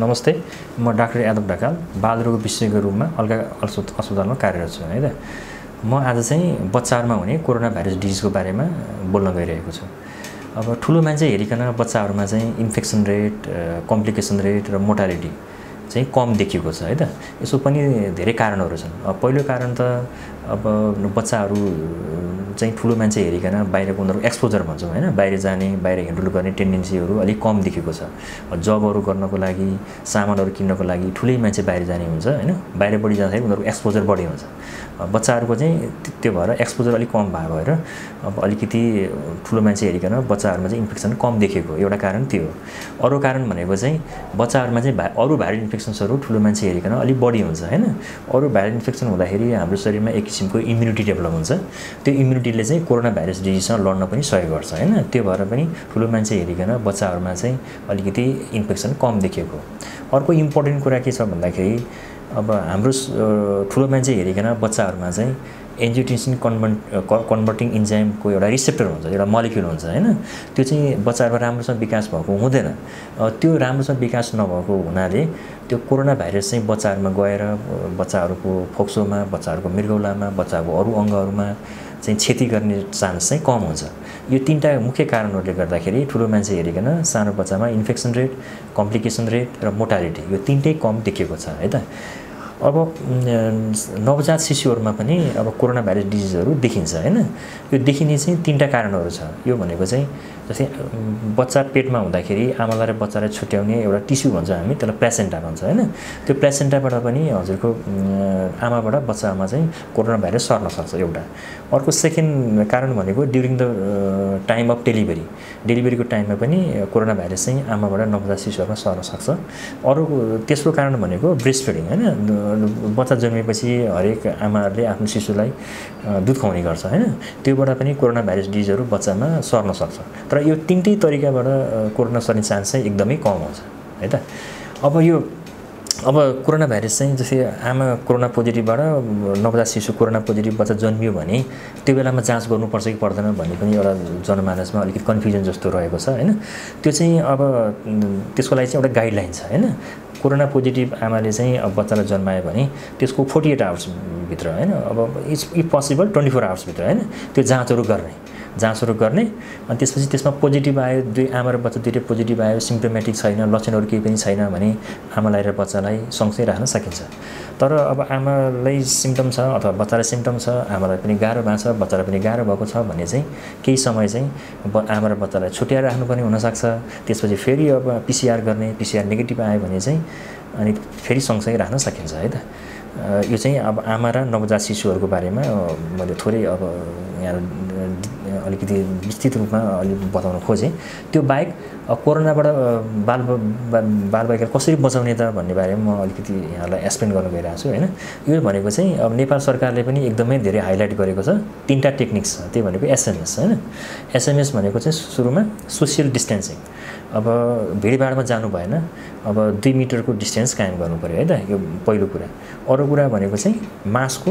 नमस्ते, म डाक्टर यादव ढकाल बालरोग विशेषज्ञको रूपमा अलगा अस्पतालमा कार्यरत छु है त। म आज चाहिँ बच्चाहरूमा हुने कोरोना भाइरस डिजिजको बारेमा बोल्न गइरहेको छु। अब ठुलो मान्छे हेरिकन बच्चाहरूमा चाहिँ इन्फेक्सन रेट, कम्प्लिकेसन रेट र मोर्टालिटी चाहिँ कम देखिएको छ है त। यसो पनि धेरै कारणहरू छन्। पहिलो कारण त अब बच्चाहरू चाहिँ ठुलो मान्छे हेरिकन बाहिरको उनीहरूको एक्सपोजर भन्छौँ हैन, बाहिर जाने, बाहिर हिँडडुल गर्ने टेन्डेन्सीहरू अलिक कम देखेको छ। जबहरू गर्नको लागि, सामानहरू किन्नको लागि ठुलै मान्छे बाहिर जाने हुन्छ हैन, बाहिर बढी जाँदाखेरि उनीहरूको एक्सपोजर बढी हुन्छ। बच्चाहरूको चाहिँ त्यो भएर एक्सपोजर अलिक कम भएर अब अलिकति ठुलो मान्छे हेरिकन बच्चाहरूमा चाहिँ इन्फेक्सन कम देखेको एउटा कारण त्यो हो। अरू कारण भनेको चाहिँ बच्चाहरूमा चाहिँ अरू भाइरल इन्फेक्सन्सहरू ठुलो मान्छे हेरिकन अलिक बढी हुन्छ हैन। अरू भाइरल इन्फेक्सन हुँदाखेरि हाम्रो शरीरमा एक किसिमको इम्युनिटी डेभलप हुन्छ। त्यो इम्युनिटीले चाहिँ कोरोना भाइरस डिजिजसँग लड्न पनि सहयोग गर्छ हैन। त्यो भएर पनि ठुलो मान्छे हेरिकन बच्चाहरूमा चाहिँ अलिकति इन्फेक्सन कम देखेको। अर्को इम्पोर्टेन्ट कुरा के छ भन्दाखेरि अब हाम्रो ठुलो मान्छे हेरिकन बच्चाहरूमा चाहिँ एन्जियोटेन्सिन कन्भर्टिङ इन्जाइमको एउटा रिसेप्टर हुन्छ, एउटा मोलिक्युल हुन्छ हैन। त्यो चाहिँ बच्चाहरूमा राम्रोसँग विकास भएको हुँदैन। त्यो राम्रोसँग विकास नभएको हुनाले त्यो कोरोना भाइरस चाहिँ बच्चाहरूमा गएर बच्चाहरूको फोक्सोमा, बच्चाहरूको मृगौलामा, बच्चाको अरू अङ्गहरूमा चाहिँ क्षति गर्ने चान्स चाहिँ कम हुन्छ। यो तीनटा मुख्य कारणहरूले गर्दाखेरि ठुलो मान्छे हेरिकन सानो बच्चामा इन्फेक्सन रेट, कम्प्लिकेसन रेट र मोर्टालिटी यो तीनटै कम देखिएको छ है त। अब नवजात शिशुहरूमा पनि अब कोरोना भाइरस डिजिजहरू देखिन्छ हैन। यो देखिने चाहिँ तीनटा कारणहरू छ। यो भनेको चाहिँ जस्तै बच्चा पेटमा हुँदाखेरि आमालाई र बच्चालाई छुट्याउने एउटा टिस्यु भन्छ हामी, त्यसलाई प्लेसेन्टा भन्छ हैन। त्यो प्लेसेन्टाबाट पनि हजुरको आमाबाट बच्चामा चाहिँ कोरोना भाइरस सर्न सक्छ एउटा। अर्को सेकेन्ड कारण भनेको ड्युरिङ द टाइम अफ डेलिभरीको टाइममा पनि कोरोना भाइरस चाहिँ आमाबाट नवजात शिशुहरूमा सर्न सक्छ। अरू तेस्रो कारण भनेको ब्रेस्ट फिडिङ हैन। बच्चा जन्मेपछि हरेक आमाहरूले आफ्नो शिशुलाई दुध खुवाउने गर्छ हैन। त्योबाट पनि कोरोना भाइरस डिजिजहरू बच्चामा सर्न सक्छ। तर यो तीनटै तरिकाबाट कोरोना सर्ने चान्स चाहिँ एकदमै कम हुन्छ है त। अब कोरोना भाइरस चाहिँ जस्तै आमा कोरोना पोजिटिभबाट नवजात शिशु कोरोना पोजिटिभ बच्चा जन्मियो भने त्यो बेलामा जाँच गर्नुपर्छ कि पर्दैन भन्ने पनि एउटा जनमानसमा अलिकति कन्फ्युजन जस्तो रहेको छ हैन। त्यो चाहिँ अब त्यसको लागि चाहिँ एउटा गाइडलाइन छ हैन। कोरोना पोजिटिभ आमाले चाहिँ अब बच्चालाई जन्मायो भने त्यसको 48 आवर्सभित्र हैन, अब इफ पोसिबल 24 आवर्सभित्र हैन त्यो जाँचहरू गर्ने अनि त्यसपछि त्यसमा पोजिटिभ आयो, दुई आमा र बच्चा दुईटै पोजिटिभ आयो, सिम्प्टोमेटिक छैन, लक्षणहरू केही पनि छैन भने आमालाई र बच्चालाई सँगसँगै राख्न सकिन्छ। तर अब आमालाई सिम्पटम छ अथवा बच्चालाई सिम्पटम छ, आमालाई पनि गाह्रो भएको छ, बच्चालाई पनि गाह्रो भएको छ भने चाहिँ केही समय चाहिँ आमा र बच्चालाई छुट्याएर राख्नुपर्ने हुनसक्छ। त्यसपछि फेरि अब पिसिआर नेगेटिभ आयो भने चाहिँ अनि फेरि सँगसँगै राख्न सकिन्छ है त। यो चाहिँ अब आमा र नवजात शिशुहरूको बारेमा मैले थोरै अब यहाँ अलिकति विस्तृत रूपमा अलि बताउन खोजेँ। त्यो बाहेक कोरोनाबाट बालबालिकालाई कसरी बचाउने त भन्ने बारेमा म अलिकति यहाँलाई एक्सप्लेन गर्न गइरहेको छु हैन। यो भनेको चाहिँ अब नेपाल सरकारले पनि एकदमै धेरै हाइलाइट गरेको छ। तीनटा टेक्निक्स छ। त्यो भनेको एसएमएस हैन। एसएमएस भनेको चाहिँ सुरुमा सोसियल डिस्टेन्सिङ। अब भिडभाडमा जानु भएन, अब 2 मिटरको डिस्टेन्स कायम गर्नु पर्यो है त। यो पहिलो कुरा। अरू कुरा भनेको चाहिँ मास्कको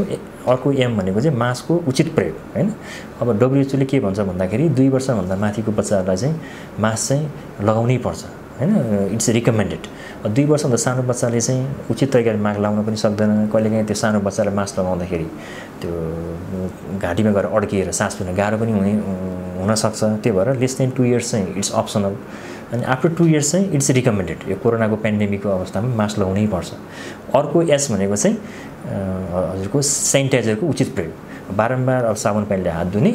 अर्को एम भनेको चाहिँ मास्कको उचित प्रयोग हैन। अब WHO ले के भन्छ भन्दाखेरि 2 वर्षभन्दा माथिको बच्चाहरूलाई चाहिँ मास्क चाहिँ लगाउनै पर्छ हैन। It's recommended. 2 वर्षभन्दा सानो बच्चाले चाहिँ उचित तरिकाले मास्क लगाउन पनि सक्दैन। कहिलेकाहीँ त्यो सानो बच्चालाई मास्क लगाउँदाखेरि त्यो घाँटीमा गएर अड्किएर सास फेर्न गाह्रो पनि हुनसक्छ। त्यो भएर लेस देन 2 इयर्स चाहिँ इट्स अप्सनल अनि आफ्टर 2 इयर्स चाहिँ इट्स रिकमेन्डेड। यो कोरोनाको पेन्डेमिकको अवस्थामा मास्क लगाउनै पर्छ। अर्को एस भनेको चाहिँ हजुरको सेनिटाइजरको उचित प्रयोग। बारम्बार अब साबुन पानीले हात धुने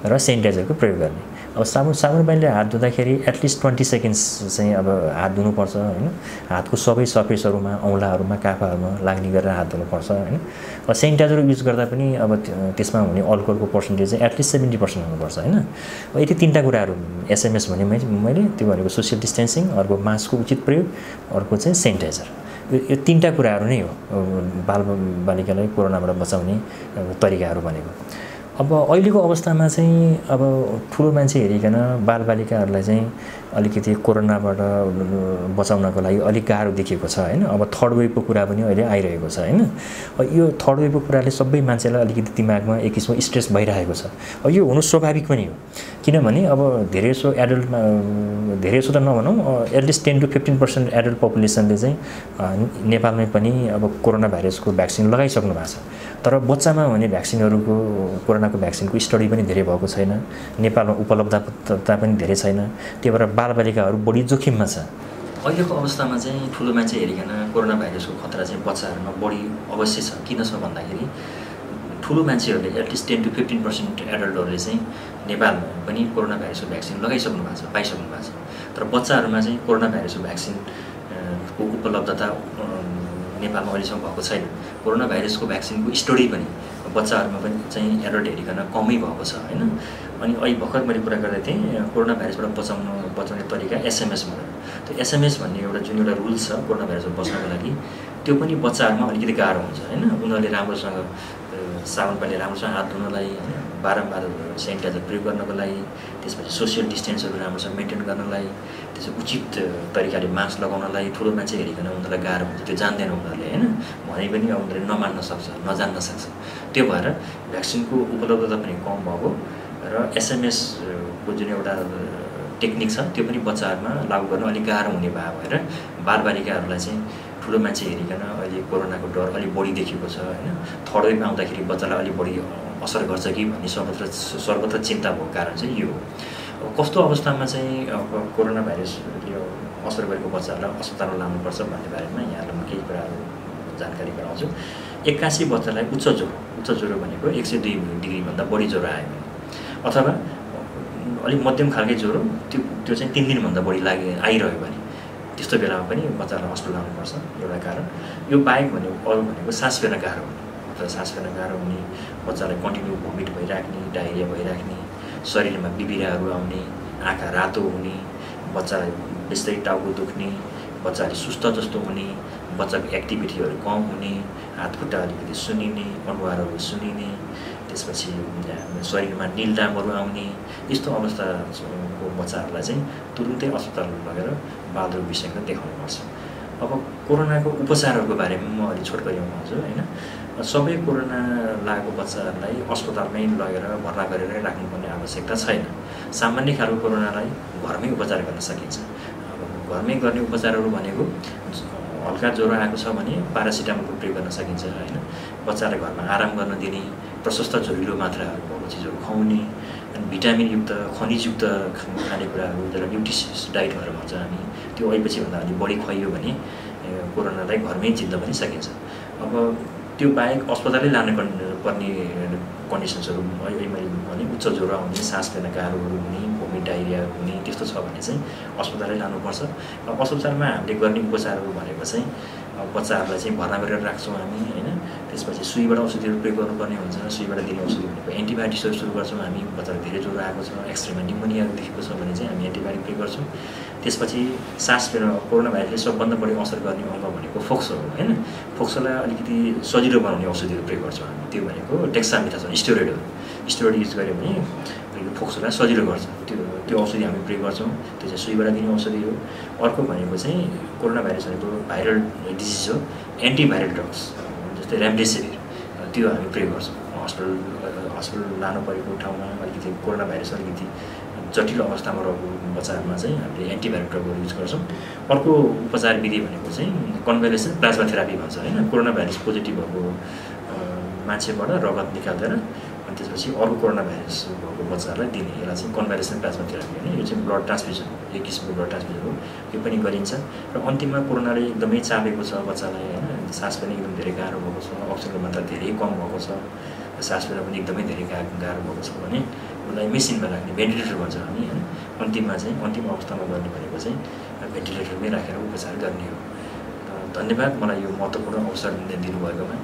र सेनिटाइजरको प्रयोग गर्ने। अब साबुन पानीले हात धुँदाखेरि एटलिस्ट 20 सेकेन्ड्स चाहिँ अब हात धुनुपर्छ हैन। हातको सबै सर्फेसहरूमा, औँलाहरूमा, काखहरूमा लाग्ने गरेर हात धुनुपर्छ हैन। अब सेनिटाइजर युज गर्दा पनि अब त्यसमा हुने अल्कोहलको पर्सेन्टेज चाहिँ एटलिस्ट 70% हुनुपर्छ हैन। अब यति तीनटा कुराहरू एसएमएस भने मैले त्यो भनेको सोसियल डिस्टेन्सिङ, अर्को मास्कको उचित प्रयोग, अर्को चाहिँ सेनिटाइजर। यो तीनटा कुराहरू नै हो बालबालिकालाई कोरोनाबाट बचाउने तरिकाहरू भनेको। अब अहिलेको अवस्थामा चाहिँ अब ठुलो मान्छे हेरिकन बालबालिकाहरूलाई चाहिँ अलिकति कोरोनाबाट बचाउनको लागि अलिक गाह्रो देखिएको छ हैन। अब थर्ड वेभको कुरा पनि अहिले आइरहेको छ हैन। यो थर्ड वेभको कुराले सबै मान्छेलाई अलिकति दिमागमा एक किसिमको स्ट्रेस भइरहेको छ। अब यो हुनु स्वाभाविक पनि हो, किनभने अब धेरैसो एडल्टमा, धेरैसो त नभनौँ, एटलिस्ट 10 to 15% एडल्ट पपुलेसनले चाहिँ नेपालमै पनि अब कोरोना भाइरसको भ्याक्सिन लगाइसक्नु भएको छ। तर बच्चामा हुने भ्याक्सिनहरूको, कोरोनाको भ्याक्सिनको स्टडी पनि धेरै भएको छैन, नेपालमा उपलब्धता पनि धेरै छैन। त्यही भएर बालबालिकाहरू बढी जोखिममा छ। अहिलेको अवस्थामा चाहिँ ठुलो मान्छे हेरिकन कोरोना भाइरसको खतरा चाहिँ बच्चाहरूमा बढी अवश्य छ। किन छ भन्दाखेरि ठुलो मान्छेहरूले एटलिस्ट 10 to 15% एडल्टहरूले चाहिँ नेपालमा पनि कोरोना भाइरसको भ्याक्सिन लगाइसक्नु भएको छ, पाइसक्नु भएको छ। तर बच्चाहरूमा चाहिँ कोरोना भाइरसको भ्याक्सिनको उपलब्धता नेपालमा अहिलेसम्म भएको छैन। कोरोना भाइरसको भ्याक्सिनको स्टडी पनि बच्चाहरूमा पनि चाहिँ एडल्ट हेरिकन कमै भएको छ हैन। अनि अहिले भर्खर मैले कुरा गर्दै थिएँ कोरोना भाइरसबाट बचाउने तरिका एसएमएस भनेर। त्यो एसएमएस भन्ने जुन एउटा रुल छ कोरोना भाइरसबाट बच्नको लागि, त्यो पनि बच्चाहरूमा अलिकति गाह्रो हुन्छ हैन। उनीहरूले राम्रोसँग साबुन पानीले राम्रोसँग हात धुनलाई हैन, बारम्बार सेनिटाइजर प्रयोग गर्नको लागि, त्यसपछि सोसियल डिस्टेन्सहरू राम्रोसँग मेन्टेन गर्नलाई, त्यसपछि उचित तरिकाले मास्क लगाउनलाई ठुलो मान्छे हेरिकन उनीहरूलाई गाह्रो हुन्छ। त्यो जान्दैन उनीहरूले हैन, भने पनि उनीहरूले नमान्न सक्छ, नजान्न सक्छ। त्यो भएर भ्याक्सिनको उपलब्धता पनि कम भएको र एसएमएसको जुन एउटा टेक्निक छ त्यो पनि बच्चाहरूमा लागू गर्न अलिक गाह्रो हुने भएर बालबालिकाहरूलाई चाहिँ ठुलो मान्छे हेरिकन अहिले कोरोनाको डर अलिक बढी देखिएको छ हैन। थर्ड वेभ आउँदाखेरि बच्चालाई अलिक बढी असर गर्छ कि भन्ने सर्वत्र चिन्ता भएको कारण चाहिँ यो हो। अब कस्तो अवस्थामा चाहिँ कोरोना भाइरसले असर गरेको बच्चाहरूलाई अस्पतालमा लानुपर्छ भन्ने बारेमा यहाँलाई म केही कुराहरू जानकारी गराउँछु। 81 बच्चालाई उच्च ज्वरो भनेको 102 डिग्रीभन्दा बढी ज्वरो आयो भने, अथवा अलिक मध्यम खालकै ज्वरो त्यो चाहिँ 3 दिनभन्दा बढी आइरह्यो भने, त्यस्तो बेलामा पनि बच्चालाई अस्पताल लानुपर्छ एउटा कारण। यो बाहेक अरू भनेको सास फेर्न गाह्रो हुने, अथवा सास फेर्न गाह्रो हुने, बच्चालाई कन्टिन्यू भोमिट भइराख्ने, डायरिया भइराख्ने, शरीरमा बिबिराहरू आउने, आँखा रातो हुने, बच्चालाई बिस्तारै टाउको दुख्ने, बच्चाले सुस्त जस्तो हुने, बच्चाको एक्टिभिटीहरू कम हुने, हातखुट्टा अलिकति सुनिने, अनुहारहरू सुनिने, त्यसपछि शरीरमा निलडामहरू आउने, यस्तो अवस्थाको बच्चाहरूलाई चाहिँ तुरुन्तै अस्पताल लगेर बालरोग विशेषज्ञ देखाउनुपर्छ। अब कोरोनाको उपचारहरूको बारेमा म अलि छोटकरीमा भन्छु हैन। सबै कोरोना लागेको बच्चाहरूलाई अस्पतालमै लगेर भर्ना गरेर राख्नुपर्ने आवश्यकता छैन। सामान्य खालको कोरोनालाई घरमै उपचार गर्न सकिन्छ। अब घरमै गर्ने उपचारहरू भनेको हल्का ज्वरो आएको छ भने प्यारासिटामोलको प्रयोग गर्न सकिन्छ हैन। बच्चालाई घरमा आराम गर्न दिने, प्रशस्त झोलिलो मात्राहरू भएको चिजहरू खुवाउने, अनि भिटामिनयुक्त खनिजयुक्त खानेकुराहरू जसलाई न्युट्रिसियस डाइट भनेर भन्छ हामी, त्यो अहिलेपछि भन्दा अलि बढी खुवाइयो भने कोरोनालाई घरमै जित्न पनि सकिन्छ। अब त्यो बाहेक अस्पतालै पर्ने कन्डिसन्सहरू अहिले मैले भने उच्च ज्वरो आउने, सास फेर्न गाह्रोहरू हुने, भोमिट डायरिया हुने, त्यस्तो छ भने चाहिँ अस्पतालै लानुपर्छ। अस्पतालमा हामीले गर्ने उपचारहरू भनेको चाहिँ बच्चाहरूलाई चाहिँ भर्ना गरेर राख्छौँ हामी हैन। त्यसपछि सुईबाट औषधिहरू प्रयोग गर्नुपर्ने हुन्छ। सुईबाट दिने औषधि भनेको एन्टिबायोटिक्सहरू सुरु गर्छौँ हामी। बच्चालाई धेरै ज्वरो आएको छ, एक्सरेमा निमोनियाहरू देखेको छ भने चाहिँ हामी एन्टिबायोटिक प्रयोग गर्छौँ। त्यसपछि सास फेर्न कोरोना भाइरसले सबभन्दा बढी असर गर्ने अङ्ग भनेको फोक्सो हो हैन। फोक्सोलाई अलिकति सजिलो बनाउने औषधिहरू प्रयोग गर्छौँ हामी। त्यो भनेको डेक्सामिथासोन स्टेरोइडहरू, स्टेरोइड युज गऱ्यो भने फोक्सोलाई सजिलो गर्छ। त्यो औषधि हामी प्रयोग गर्छौँ। त्यो चाहिँ सुईबाट दिने औषधि हो। अर्को भनेको चाहिँ कोरोना भाइरस भनेको भाइरल डिजिज हो, एन्टिभाइरल ड्रग्स जस्तै रेमडेसिभिर, त्यो हामी प्रयोग गर्छौँ। हस्पिटल लानु परेको ठाउँमा अलिकति कोरोना भाइरस अलिकति जटिल अवस्थामा रहेको बच्चाहरूमा चाहिँ हामीले एन्टिभाइरल ड्रगहरू युज गर्छौँ। अर्को उपचार विधि भनेको चाहिँ कन्भलेसेन्ट प्लाज्मा थेरापी भन्छ हैन। कोरोना भाइरस पोजिटिभ भएको मान्छेबाट रगत निकालेर अनि त्यसपछि अरू कोरोना भाइरस भएको बच्चाहरूलाई दिने, यसलाई चाहिँ कन्भलेसेन्ट प्लाज्मा थेरापी होइन। यो चाहिँ ब्लड ट्रान्सफ्युजन, एक किसिमको ब्लड ट्रान्सफ्युजन हो। यो पनि गरिन्छ र अन्तिममा कोरोनाले एकदमै चापेको छ बच्चालाई हैन, सास पनि एकदम धेरै गाह्रो भएको छ, अक्सिजनको मात्रा धेरै कम भएको छ, सास फेर्न पनि एकदमै धेरै गाह्रो भएको छ भने उसलाई मेसिनमा राख्ने, भेन्टिलेटर भन्छ हामी हैन। अन्तिममा चाहिँ अन्तिम अवस्थामा गर्ने भनेको चाहिँ भेन्टिलेटरमै राखेर उपचार गर्ने हो। धन्यवाद मलाई यो महत्त्वपूर्ण अवसर दिनुभएकोमा।